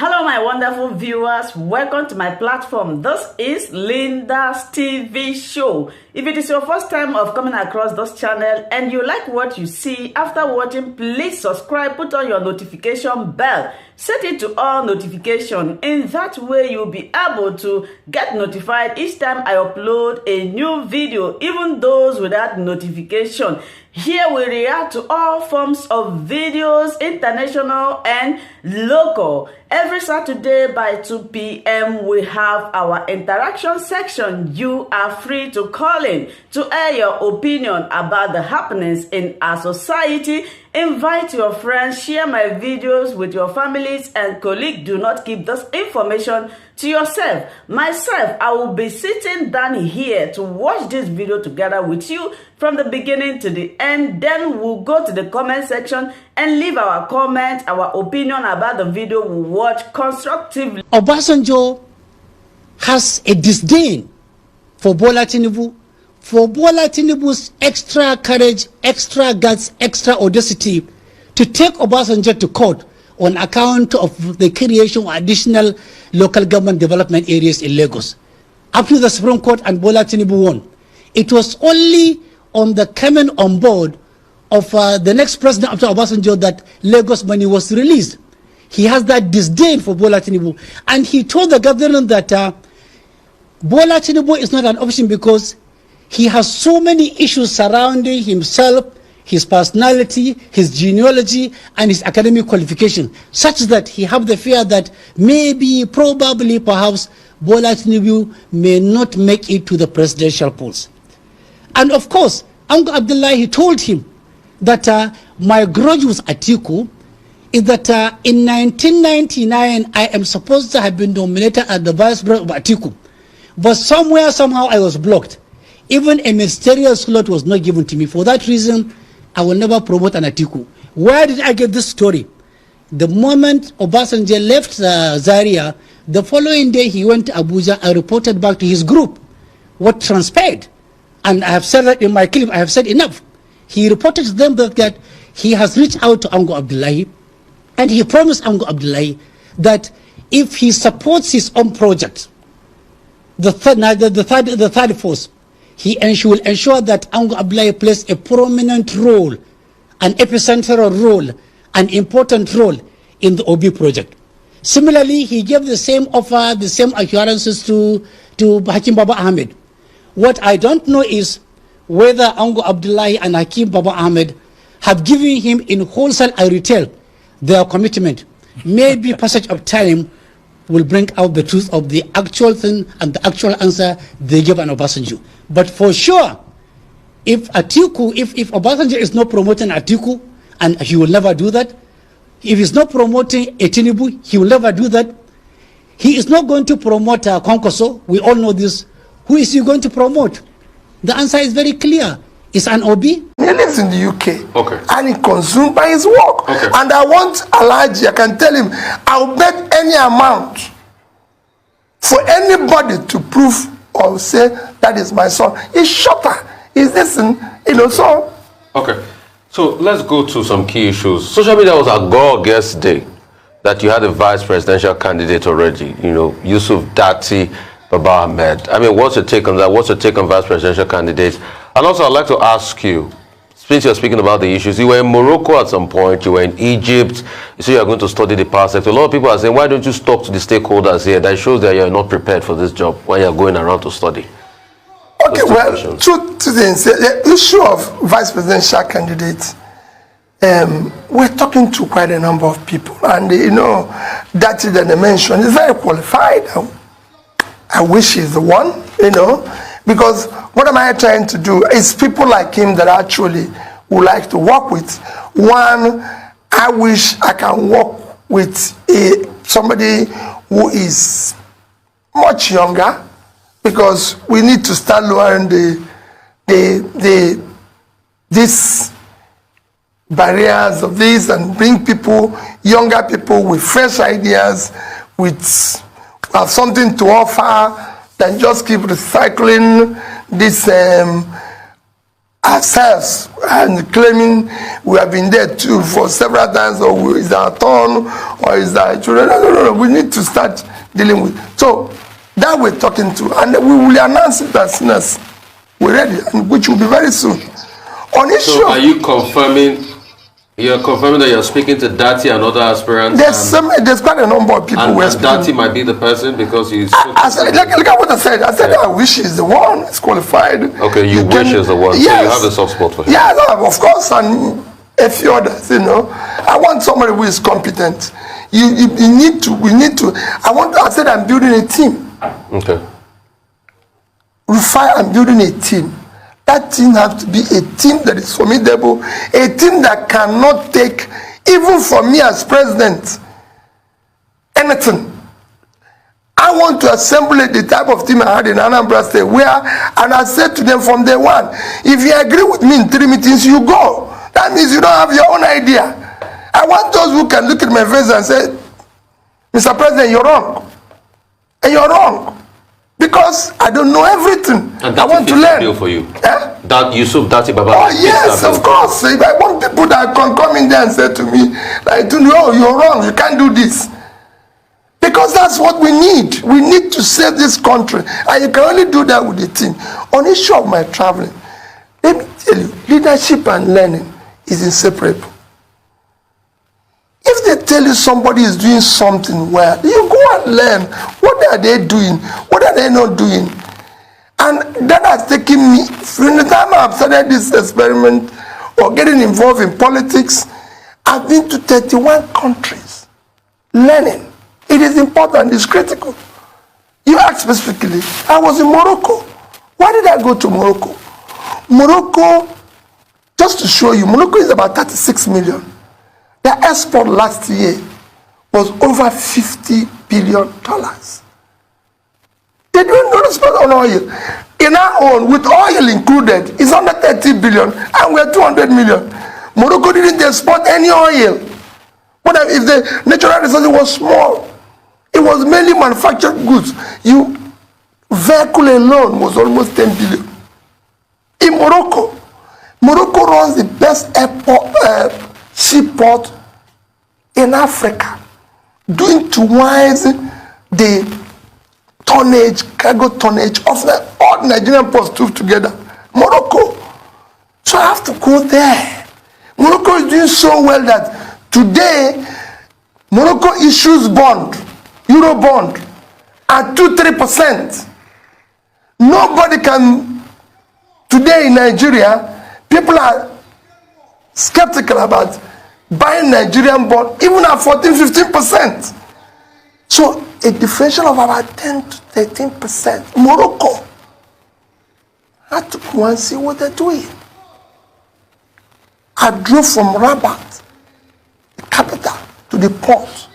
Hello my wonderful viewers, welcome to my platform. This is Linda's TV show. If it is your first time of coming across this channel and you like what you see after watching, please subscribe, put on your notification bell, set it to all notification. In that way you'll be able to get notified each time I upload a new video, even those without notification. Here we react to all forms of videos, international and local. Every Saturday by 2 p.m. we have our interaction section. You are free to call in to air your opinion about the happenings in our society. Invite your friends, share my videos with your families and colleagues. Do not keep this information to yourself. Myself, I will be sitting down here to watch this video together with you from the beginning to the end. Then we'll go to the comment section and leave our comment, our opinion about the video we watch constructively. Obasanjo has a disdain for Bola Tinubu, for Bola Tinubu's extra courage, extra guts, extra audacity to take Obasanjo to court on account of the creation of additional local government development areas in Lagos. Up to the Supreme Court and Bola Tinubu won. It was only on the coming on board of the next president after Obasanjo that Lagos money was released. He has that disdain for Bola Tinubu, and he told the government that Bola Tinubu is not an option because he has so many issues surrounding himself, his personality, his genealogy, and his academic qualification, such that he have the fear that maybe, probably, perhaps, Bola Tinubu may not make it to the presidential polls. And of course, Uncle Abdullahi told him that my grudge with Atiku is that in 1999, I am supposed to have been nominated as the vice president of Atiku. But somehow I was blocked. Even a ministerial slot was not given to me. For that reason, I will never promote an Atiku. Where did I get this story? The moment Obasanjo left Zaria, the following day he went to Abuja and reported back to his group what transpired. And I have said that in my clip, I have said enough. He reported to them that he has reached out to Uncle Abdullahi and he promised Uncle Abdullahi that if he supports his own project, the third force, he will ensure that Uncle Abdullahi plays a prominent role, an epicentral role, an important role in the OB project. Similarly, he gave the same offer, the same assurances to Hakim Baba Ahmed. What I don't know is whether Uncle Abdullahi and Hakim Baba Ahmed have given him in wholesale and retail their commitment. Maybe passage of time will bring out the truth of the actual thing and the actual answer they gave an Obasanjo. But for sure, if Obasanjo is not promoting Atiku, and he will never do that, if he's not promoting Tinubu, he will never do that. He is not going to promote Konkoso. We all know this. Who is he going to promote? The answer is very clear. It's an OB. He lives in the UK. Okay. And he consumed by his work. Okay. And I want Alaji, I can tell him, I'll bet any amount for anybody to prove or say that is my son. He's shorter. He's listening, so. Okay. So let's go to some key issues. Social media was agog yesterday that you had a vice presidential candidate already, Yusuf Dati Baba Ahmed. I mean, what's your take on that? What's your take on vice presidential candidates? And also, I'd like to ask you, since you're speaking about the issues, you were in Morocco at some point, you were in Egypt, you say you're going to study the power sector. A lot of people are saying, why don't you talk to the stakeholders here? That shows that you're not prepared for this job when you're going around to study. Okay, well, two things. The issue of vice presidential candidates, we're talking to quite a number of people. And, that that they mentioned is very qualified. I wish he's the one, because what am I trying to do? It's people like him that I actually would like to work with. One, I wish I can work with somebody who is much younger, because we need to start lowering these barriers of this and bring people, younger people with fresh ideas, with have something to offer, than just keep recycling this ourselves and claiming we have been there too for several times, or is our turn, or is our children. No. We need to start dealing with. So that we're talking to, and we will announce it as soon as we're ready, and which will be very soon. On issue. So are you confirming? You're confirming that you're speaking to Dati and other aspirants? There's quite a number of people who are speaking. Dati might be the person because he's... Look at what I said. I said I wish he's the one. He's qualified. Okay, you wish he's the one. Yes. So you have a soft spot for him. Yeah, of course, and a few others, I want somebody who is competent. We need to. I said I'm building a team. Okay. Rufai, I'm building a team. That team has to be a team that is formidable, a team that cannot take, even from me as president, anything. I want to assemble the type of team I had in Anambra State, and I said to them from day one, if you agree with me in 3 meetings, you go. That means you don't have your own idea. I want those who can look at my face and say, Mr. President, you're wrong. And you're wrong. Because I don't know everything. And I want to learn. Deal for you. Eh? That Yusuf Dati Baba. Oh yes, of course. If I want people that can come in there and say to me, like, no, you're wrong. You can't do this. Because that's what we need. We need to save this country, and you can only do that with the team. On the issue of my traveling, let me tell you, leadership and learning is inseparable. If they tell you somebody is doing something well, you go and learn. What are they doing? What are they not doing? And that has taken me, from the time I've started this experiment or getting involved in politics, I've been to 31 countries learning. It is important, it's critical. You asked specifically, I was in Morocco. Why did I go to Morocco? Morocco, just to show you, Morocco is about 36 million. Their export last year was over $50 billion. They don't know spend on oil. In our own, with oil included, it's under 30 billion, and we're 200 million. Morocco didn't export any oil. But if the natural resources was small, it was mainly manufactured goods. Vehicle alone was almost 10 billion. In Morocco, Morocco runs the best seaport in Africa, doing twice the cargo tonnage of all Nigerian ports put together. Morocco. So I have to go there. Morocco is doing so well that today Morocco issues bond, Euro bond, at 2-3%. Nobody can. Today in Nigeria, people are skeptical about buying Nigerian bond even at 14-15%. So a differential of about 10-13%. Morocco. I had to go and see what they're doing. I drove from Rabat, the capital, to the port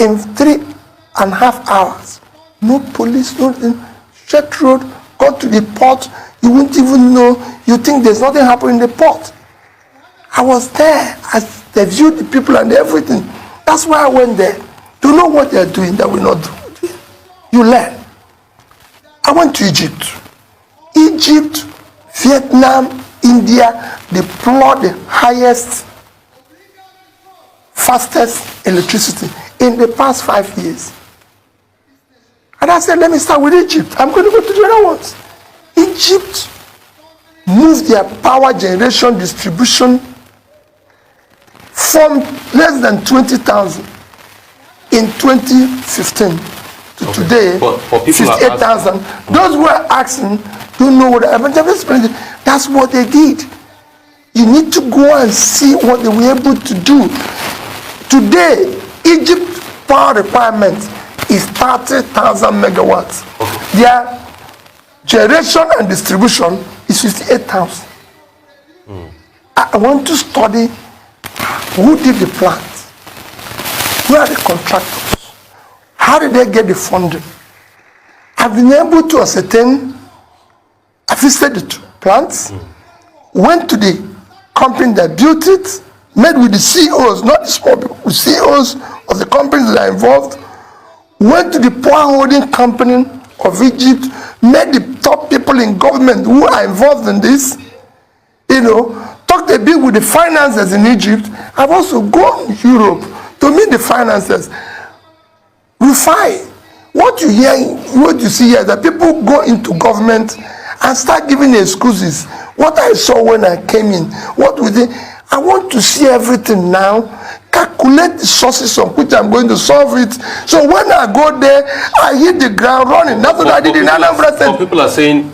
in 3.5 hours. No police, nothing. Straight road, got to the port. You wouldn't even know. You think there's nothing happening in the port. I was there. They viewed the people and everything. That's why I went there. To know what they're doing that we're not doing. You learn. I went to Egypt. Egypt, Vietnam, India, they plot the highest, fastest electricity in the past 5 years. And I said, let me start with Egypt. I'm going to go to the other ones. Egypt moved their power generation distribution from less than 20,000 in 2015 to today, 58,000. Those who are asking don't know what happened. That's what they did. You need to go and see what they were able to do. Today, Egypt's power requirement is 30,000 megawatts. Okay. Their generation and distribution is 58,000. I want to study who did the plant, who are the contractors, how did they get the funding. I've been able to ascertain. I visited the plants, went to the company that built it, met with the CEOs, not the small people, CEOs of the companies that are involved, went to the power holding company of Egypt, met the top people in government who are involved in this, you know, talked a bit with the financiers in Egypt. I've also gone to Europe to meet the financiers. Rufai, what you hear, what you see here is that people go into government and start giving excuses. What I saw when I came in, what we did, I want to see everything now, calculate the sources on which I'm going to solve it. So when I go there, I hit the ground running. That's what I did in Anambra State. People are saying,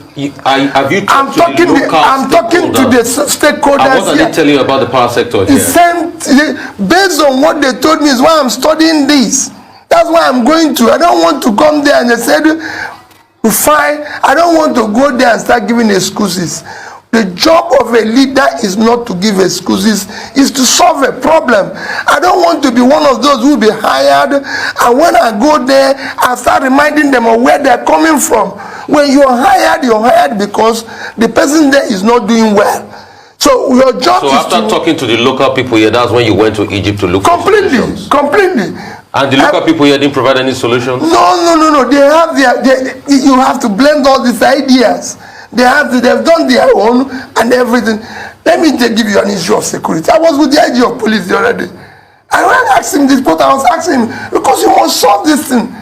have you I'm talking to the stakeholders. And what are they telling you about the power sector here? Based on what they told me is why I'm studying this. That's why I'm going to. I don't want to come there and they said, fine, I don't want to go there and start giving excuses. The job of a leader is not to give excuses, is to solve a problem. I don't want to be one of those who will be hired, and when I go there, I start reminding them of where they're coming from. When you're hired because the person there is not doing well. So your job is after talking to the local people here, that's when you went to Egypt to look for solutions? Completely. And the local people here didn't provide any solutions? No. They have you have to blend all these ideas. They've done their own and everything. Let me give you an issue of security. I was with the IG of police the other day. I went asking this, but I was asking him, because you must solve this thing.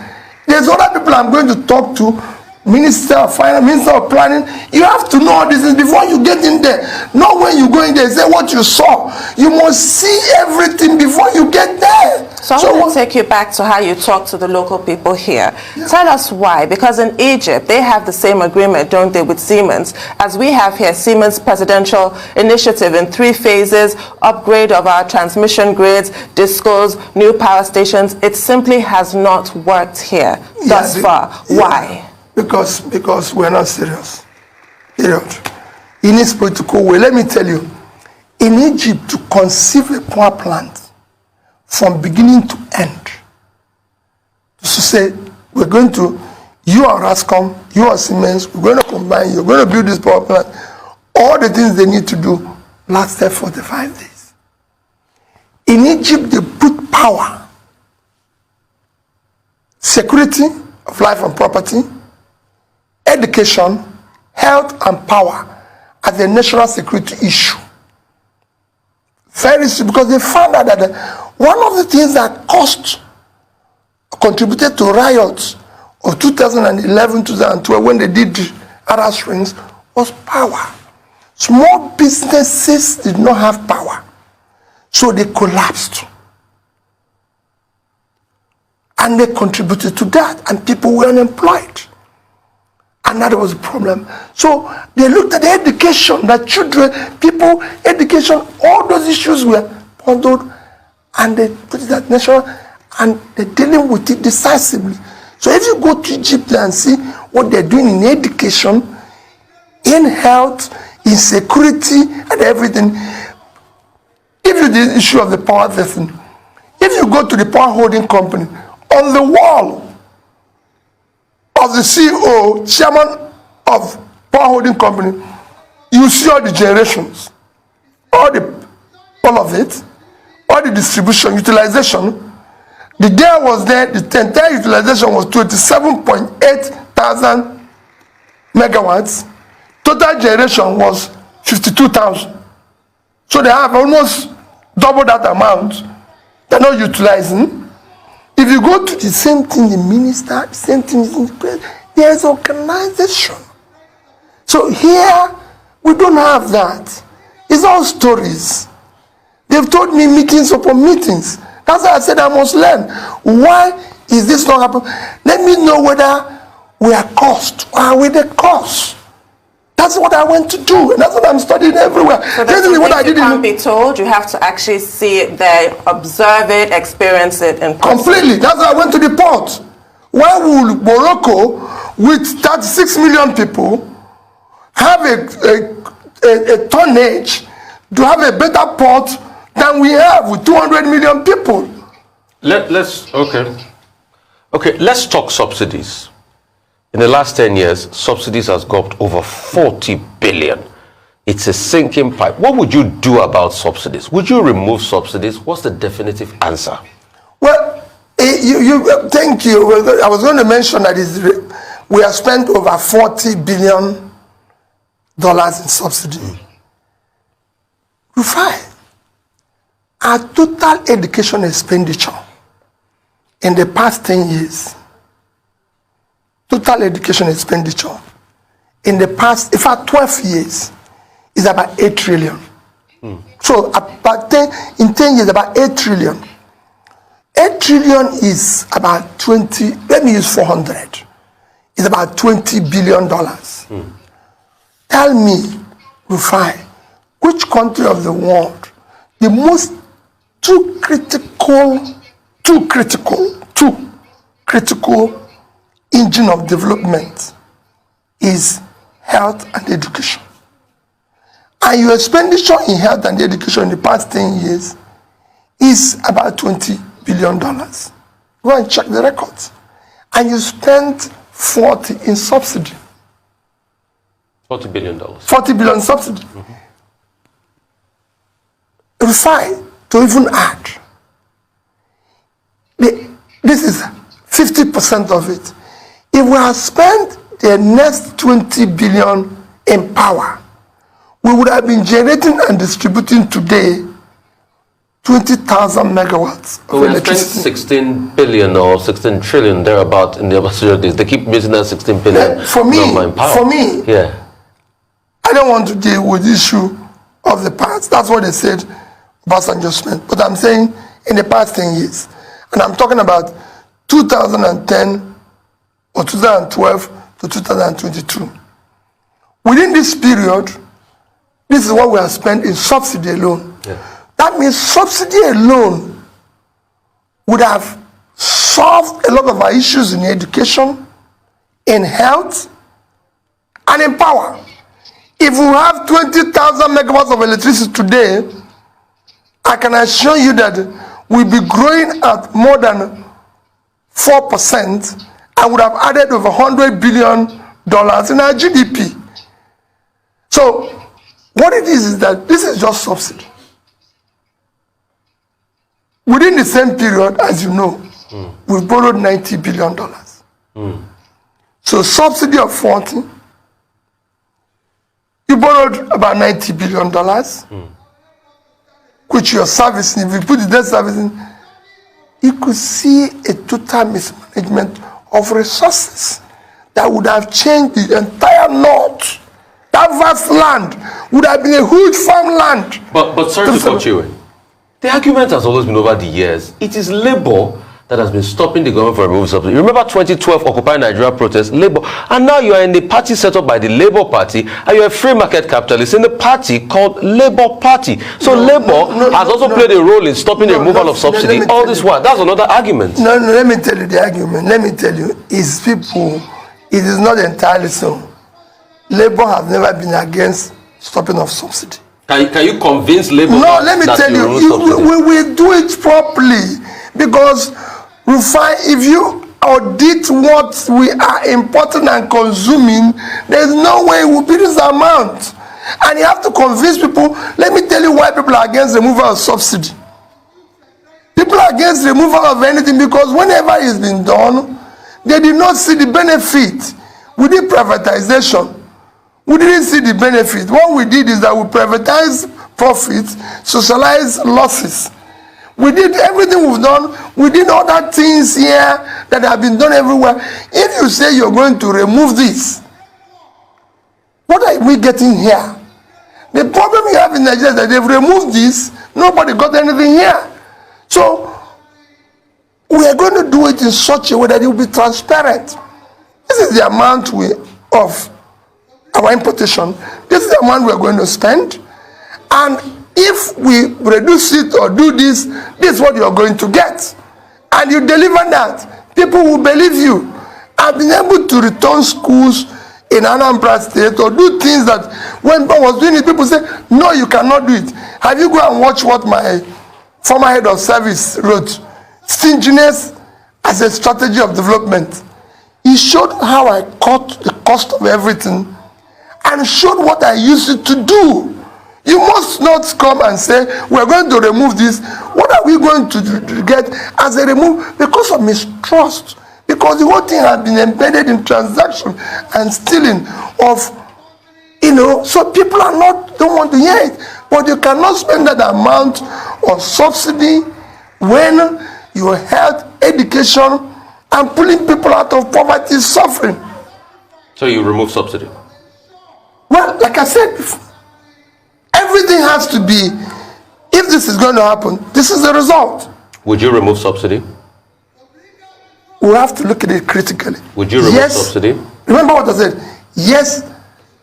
There's other people I'm going to talk to, Minister of Finance, Minister of Planning. You have to know all this before you get in there. Not when you go in there, say what you saw. You must see everything before you get there. So I want to take you back to how you talk to the local people here. Yeah. Tell us why. Because in Egypt, they have the same agreement, don't they, with Siemens, as we have here, Siemens presidential initiative in 3 phases, upgrade of our transmission grids, discos, new power stations. It simply has not worked here thus far. Why? Because we're not serious. Period. It needs political will. Let me tell you, in Egypt, to conceive a power plant from beginning to end, to say, we're going to, you are Rascom, you are Siemens, we're going to combine, you're going to build this power plant. All the things they need to do lasted 45 days. In Egypt, they put power, security of life and property, education, health, and power as a national security issue. Very simple, because they found out that one of the things that contributed to riots of 2011, 2012, when they did Arab Springs, was power. Small businesses did not have power, so they collapsed. And they contributed to that, and people were unemployed. And that was a problem. So they looked at the education, that children, people, education, all those issues were bundled, and they put it at national, and they're dealing with it decisively. So if you go to Egypt and see what they're doing in education, in health, in security, and everything, if you the issue of the power thing, if you go to the power holding company, on the wall of the CEO, chairman of power holding company, you see all the generations, all of it, all the distribution, utilization. The day I was there, the entire utilization was 27.8 thousand megawatts. Total generation was 52,000. So they have almost double that amount. They're not utilizing. If you go to the same thing, the minister, the same thing is in the place, there is organization. So here, we don't have that. It's all stories. They've told me meetings upon meetings. That's why I said I must learn. Why is this not happening? Let me know whether we are caused or are we the cause. That's what I went to do, and that's what I'm studying everywhere. So that's what I did. You can't be told. You have to actually see it there, observe it, experience it, and completely. That's why I went to the port. Why would Morocco, with 36 million people, have a tonnage to have a better port than we have with 200 million people? Let's talk subsidies. In the last 10 years, subsidies has gulped over 40 billion. It's a sinking pipe. What would you do about subsidies? Would you remove subsidies? What's the definitive answer? Well, thank you. I was going to mention that we have spent over $40 billion in subsidy. Rufai, our total education expenditure in the past 10 years, total education expenditure in the past, in fact, 12 years, is about 8 trillion. So about in 10 years, about 8 trillion. 8 trillion is about 20, let me use 400. It's about $20 billion. Tell me, Rufai, which country of the world, the most two critical engine of development is health and education. And your expenditure in health and education in the past 10 years is about $20 billion. Go and check the records. And you spent 40 in subsidy. $40 billion. 40 billion subsidy. Rufai, to even add, this is 50% of it. If we have spent the next 20 billion in power, we would have been generating and distributing today 20,000 megawatts of we electricity. spent 16 billion or 16 trillion thereabout in the Obasanjo days. They keep using that 16 billion number in power. For me, yeah, I don't want to deal with the issue of the past. That's what they said Obasanjo spent. But I'm saying in the past 10 years, and I'm talking about 2010 or 2012 to 2022. Within this period, this is what we have spent in subsidy alone. yeah. That means subsidy alone would have solved a lot of our issues in education, in health, and in power. If we have 20,000 megawatts of electricity today, I can assure you that we'll be growing at more than 4% and would have added over $100 billion in our GDP. So what it is that this is just subsidy. Within the same period, as you know, we've borrowed $90 billion. So subsidy of 40, you borrowed about $90 billion, which you're servicing. If you put the debt servicing, you could see a total mismanagement of resources that would have changed the entire north. That vast land would have been a huge farmland. But sorry to cut you in. The argument has always been over the years. It is Labour that has been stopping the government from removing subsidy. Remember 2012 Occupy Nigeria protest, Labour, and now you are in the party set up by the Labour Party, and you are a free market capitalist in the party called Labour Party. So Labour has also played a role in stopping the removal of subsidy. All this while, that's another argument. No, let me tell you the argument. Let me tell you, it's people. It is not entirely so. Labour has never been against stopping of subsidy. Can you convince Labour? No, let me tell you, we will do it properly, because Rufai, if you audit what we are importing and consuming, there's no way it will be this amount. And you have to convince people. Let me tell you why people are against removal of subsidy. People are against removal of anything because whenever it's been done, they did not see the benefit. We did privatization. We didn't see the benefit. What we did is that we privatized profits, socialized losses. We did everything we've done. We did other things here that have been done everywhere. If you say you're going to remove this, what are we getting here? The problem you have in Nigeria is that they've removed this, nobody got anything here. So we are going to do it in such a way that it will be transparent. This is the amount of our importation. This is the amount we are going to spend. And if we reduce it or do this, this is what you are going to get. And you deliver that, people will believe you. I've been able to return schools in Anambra State or do things that when I was doing it, people say, no, you cannot do it. Have you go and watch what my former head of service wrote? Stinginess as a strategy of development. He showed how I cut the cost of everything and showed what I used it to do. You must not come and say, we're going to remove this. What are we going to get as a remove? Because of mistrust. Because because the whole thing has been embedded in transaction and stealing of, so people don't want to hear it. But you cannot spend that amount of subsidy when you health, education, and pulling people out of poverty, suffering. So you remove subsidy? Well, like I said, everything has to be, if this is going to happen, this is the result. Would you remove subsidy? We have to look at it critically. Would you remove subsidy? Remember what I said? Yes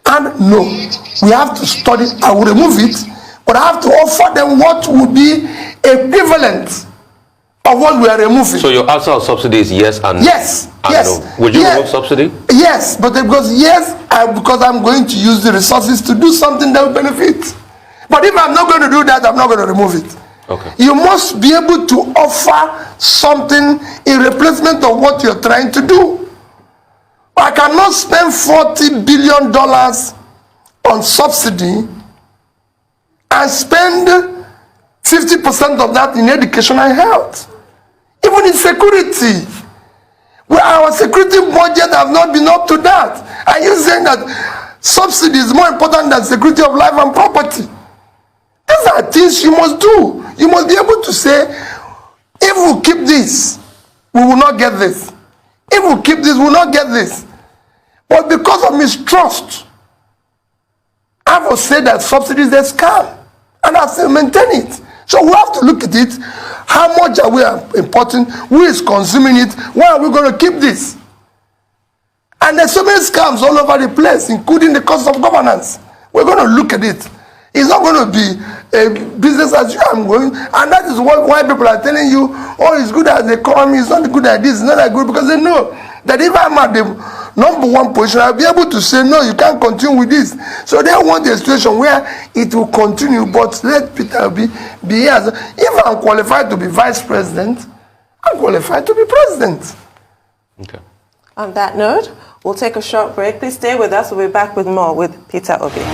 and no. We have to study. I will remove it, but I have to offer them what would be equivalent of what we are removing. So your answer on subsidy is yes and yes, and yes. No. Would you remove subsidy? Yes, but because because I'm going to use the resources to do something that will benefit. But if I'm not going to do that, I'm not going to remove it. Okay. You must be able to offer something in replacement of what you're trying to do. I cannot spend $40 billion on subsidy and spend 50% of that in education and health. Even in security, where our security budget has not been up to that. Are you saying that subsidy is more important than security of life and property? These are things you must do. You must be able to say, if we keep this, we will not get this. If we keep this, we will not get this. But because of mistrust, I will say that subsidy is a scam. And I still maintain it. So we have to look at it. How much are we importing? Who is consuming it? Why are we going to keep this? And there's so many scams all over the place, including the cost of governance. We're going to look at it. It's not going to be a business as you am going. And that is why people are telling you, oh, it's good at the economy, it's not good at this, it's not that good, because they know that if I'm at the #1 position, I'll be able to say, no, you can't continue with this. So they want a situation where it will continue, but let Peter be here. If I'm qualified to be vice president, I'm qualified to be president. Okay. On that note, we'll take a short break. Please stay with us. We'll be back with more with Peter Obi.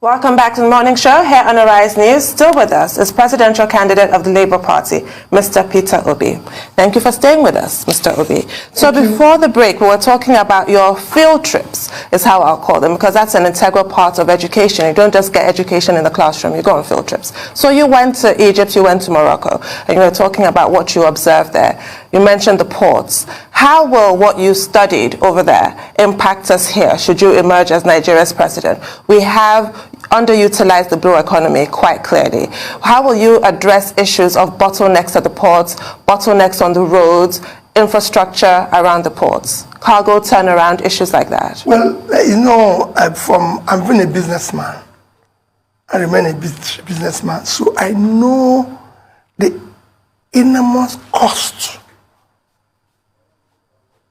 Welcome back to the morning show here on Arise News. Still with us is presidential candidate of the Labour Party, Mr. Peter Obi. Thank you for staying with us, Mr. Obi. So before the break, we were talking about your field trips, is how I'll call them, because that's an integral part of education. You don't just get education in the classroom, you go on field trips. So you went to Egypt, you went to Morocco, and you were talking about what you observed there. You mentioned the ports. How will what you studied over there impact us here, should you emerge as Nigeria's president? We have underutilized the blue economy quite clearly. How will you address issues of bottlenecks at the ports, bottlenecks on the roads, infrastructure around the ports, cargo turnaround, issues like that? Well, I've been a businessman. I remain a businessman, so I know the enormous cost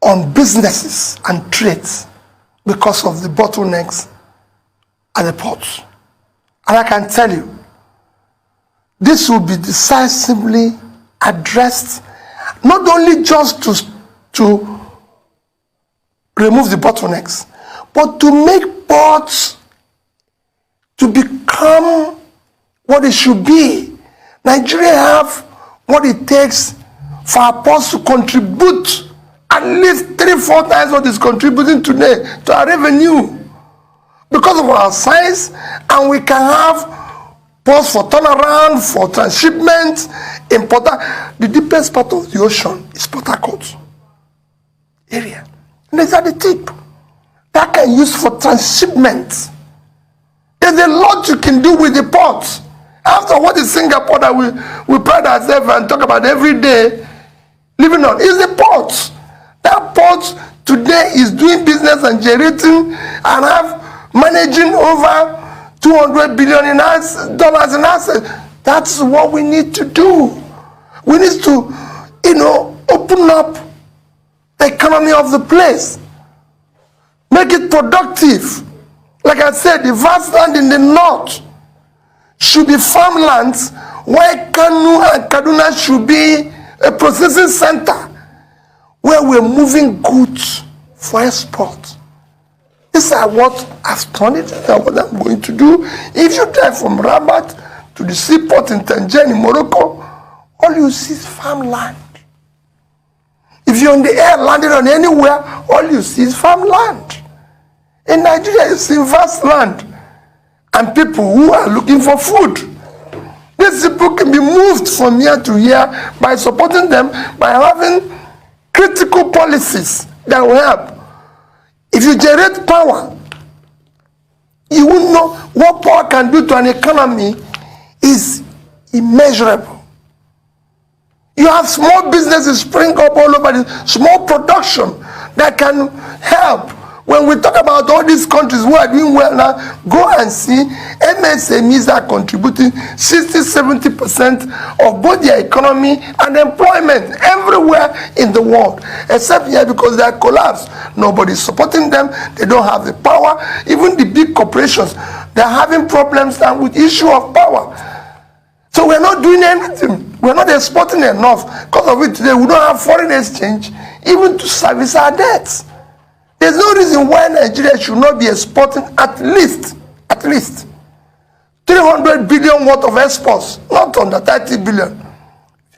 on businesses and trades because of the bottlenecks at the ports. And I can tell you, this will be decisively addressed, not only just to remove the bottlenecks, but to make ports to become what it should be. Nigeria have what it takes for our ports to contribute at least 3-4 times what is contributing today to our revenue because of our size, and we can have ports for turnaround, for transshipment, important. The deepest part of the ocean is Port Harcourt area. And it's at the tip. That can use for transshipment. There's a lot you can do with the ports. After what is Singapore that we pride ourselves and talk about every day living on is the ports. That port today is doing business and generating and managing over $200 billion dollars in assets. That's what we need to do. We need to, open up the economy of the place, make it productive. Like I said, the vast land in the north should be farmlands, while Kanu and Kaduna should be a processing center where we're moving goods for export. These are what I've done it, and what I'm going to do. If you drive from Rabat to the seaport in Tangier in Morocco, all you see is farmland. If you're on the air, landing on anywhere, all you see is farmland. In Nigeria, you see vast land and people who are looking for food. These people can be moved from here to here by supporting them, by having critical policies that will help. If you generate power, you won't know what power can do to an economy is immeasurable. You have small businesses spring up all over, the small production that can help. When we talk about all these countries who are doing well now, go and see MSMEs are contributing 60-70% of both their economy and employment everywhere in the world, except here because they are collapsed. Nobody's supporting them. They don't have the power. Even the big corporations, they're having problems now with issue of power. So we're not doing anything. We're not exporting enough. Because of it today, we don't have foreign exchange even to service our debts. There's no reason why Nigeria should not be exporting at least 300 billion worth of exports, not under 30 billion.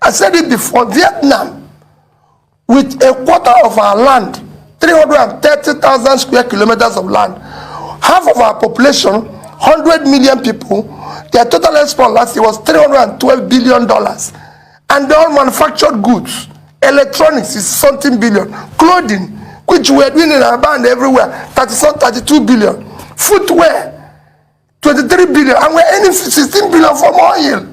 I said it before, Vietnam, with a quarter of our land, 330,000 square kilometers of land, half of our population, 100 million people, their total export last year was $312 billion. And they all manufactured goods. Electronics is something billion. Clothing, which we are doing in our band everywhere, 32 billion. Footwear, 23 billion. And we're earning 16 billion from oil.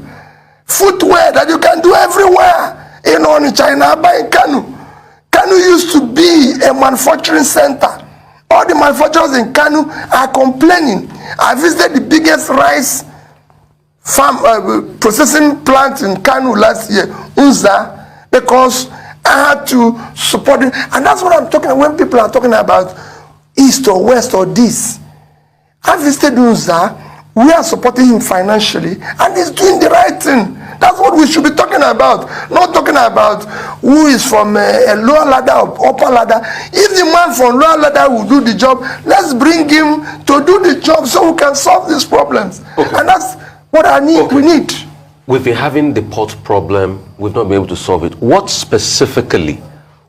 Footwear that you can do everywhere. You know, in China, in Kanu. Kanu used to be a manufacturing center. All the manufacturers in Kanu are complaining. I visited the biggest rice farm processing plant in Kanu last year, Unza, because I had to support it. And that's what I'm talking about when people are talking about east or west or this. I visited Unza. We are supporting him financially, and he's doing the right thing. That's what we should be talking about. Not talking about who is from a lower ladder or upper ladder. If the man from lower ladder will do the job, let's bring him to do the job so we can solve these problems. Okay. And that's what we need. We've been having the port problem. We've not been able to solve it. What specifically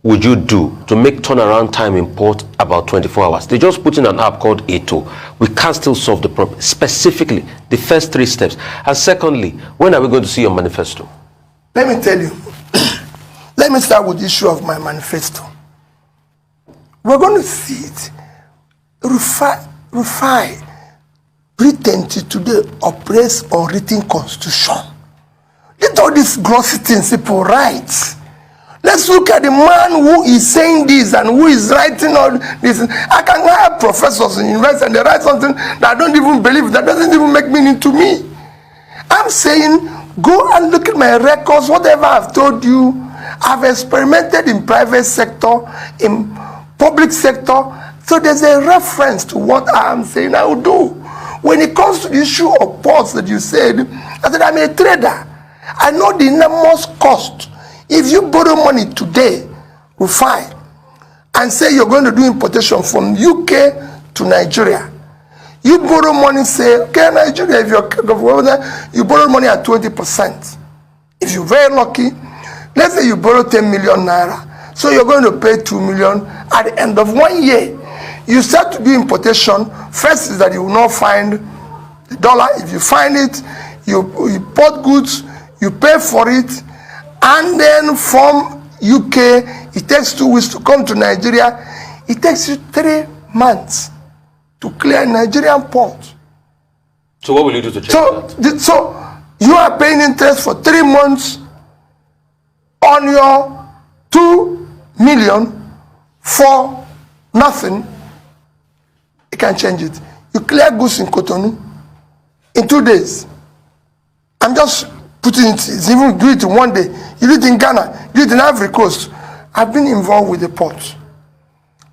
would you do to make turnaround time in port about 24 hours? They just put in an app called ATO. We can't still solve the problem. Specifically, the first 3 steps. And secondly, when are we going to see your manifesto? Let me tell you. Let me start with the issue of my manifesto. We're going to see it. Refine. Britain today operates on written constitution. Let all these glossy things people write. Let's look at the man who is saying this and who is writing all this. I can hire professors in university and they write something that I don't even believe, that doesn't even make meaning to me. I'm saying, go and look at my records, whatever I've told you. I've experimented in private sector, in public sector, so there's a reference to what I'm saying I will do. When it comes to the issue of ports that you said, I said I'm a trader. I know the enormous cost. If you borrow money today, refine, and say you're going to do importation from UK to Nigeria, you borrow money, say, okay, Nigeria, if you borrow money at 20%. If you're very lucky, let's say you borrow 10 million naira, so you're going to pay 2 million at the end of 1 year. You start to do importation. First is that you will not find the dollar. If you find it, you import goods, you pay for it, and then from UK, it takes 2 weeks to come to Nigeria. It takes you 3 months to clear Nigerian port. So what will you do to change that? So you are paying interest for 3 months on your 2 million for nothing. You can change it. You clear goods in Cotonou in 2 days. I'm just putting it, even do it in 1 day. You do it in Ghana, you do it in Ivory Coast. I've been involved with the port.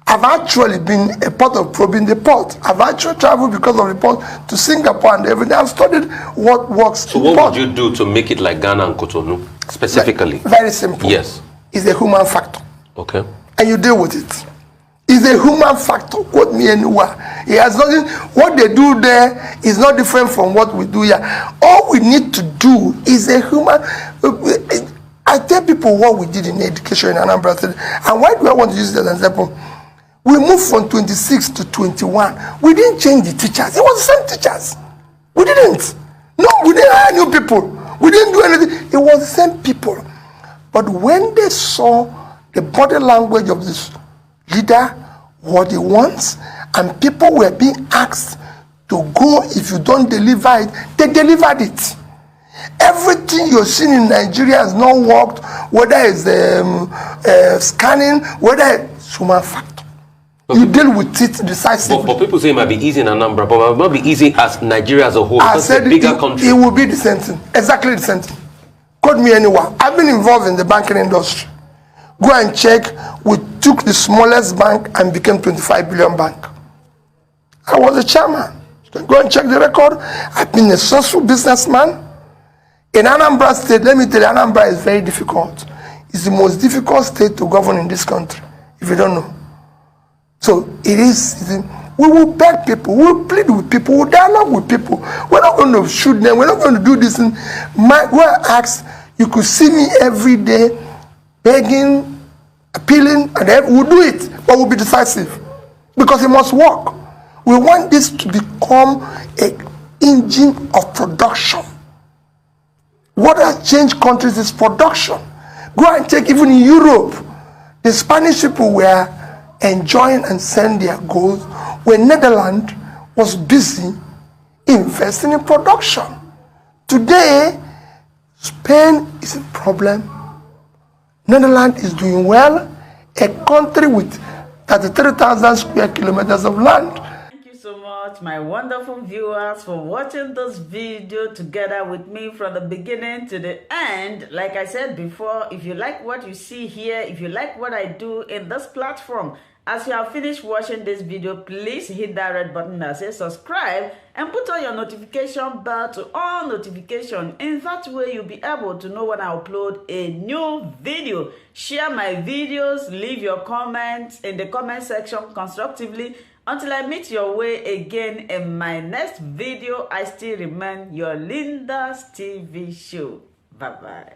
I've actually been a part of probing the port. I've actually traveled because of the port to Singapore and everything. I've studied what works. So what would you do to make it like Ghana and Cotonou, specifically? Very simple. Yes. It's a human factor. Okay. And you deal with it. It's a human factor. Quote me anywhere. It has nothing. What they do there is not different from what we do here. All we need to do is a human. I tell people what we did in education in Anambra State, and why do I want to use that as an example? We moved from 26 to 21. We didn't change the teachers. It was the same teachers. We didn't. No, we didn't hire new people. We didn't do anything. It was the same people. But when they saw the body language of this leader, what he wants, and people were being asked to go, if you don't deliver it, they delivered it. Everything you're seeing in Nigeria has not worked, whether it's scanning, whether it's human factor. You deal with it decisively. But people say it might be easy in Anambra, but it might not be easy as Nigeria as a whole. I said it's a bigger country. It will be the same thing. Exactly the same thing. Quote me anywhere. I've been involved in the banking industry. Go and check. We took the smallest bank and became 25 billion bank. I was a chairman. Go and check the record. I've been a successful businessman. In Anambra State, let me tell you, Anambra is very difficult. It's the most difficult state to govern in this country, if you don't know. So it is. We will beg people. We will plead with people. We will dialogue with people. We're not going to shoot them. We're not going to do this. Go and ask. You could see me every day begging, appealing, and we'll do it. But we'll be decisive because it must work. We want this to become an engine of production. What has changed countries is production. Go and check, even in Europe, the Spanish people were enjoying and selling their goods when Netherlands was busy investing in production. Today, Spain is a problem. Netherlands is doing well. A country with 33,000 square kilometers of land. Thank you so much, my wonderful viewers, for watching this video together with me from the beginning to the end. Like I said before, if you like what you see here, if you like what I do in this platform, as you have finished watching this video, please hit that red button that says subscribe and put on your notification bell to all notification. In that way, you'll be able to know when I upload a new video. Share my videos, leave your comments in the comment section constructively. Until I meet your way again in my next video, I still remain your Linda's TV show. Bye-bye.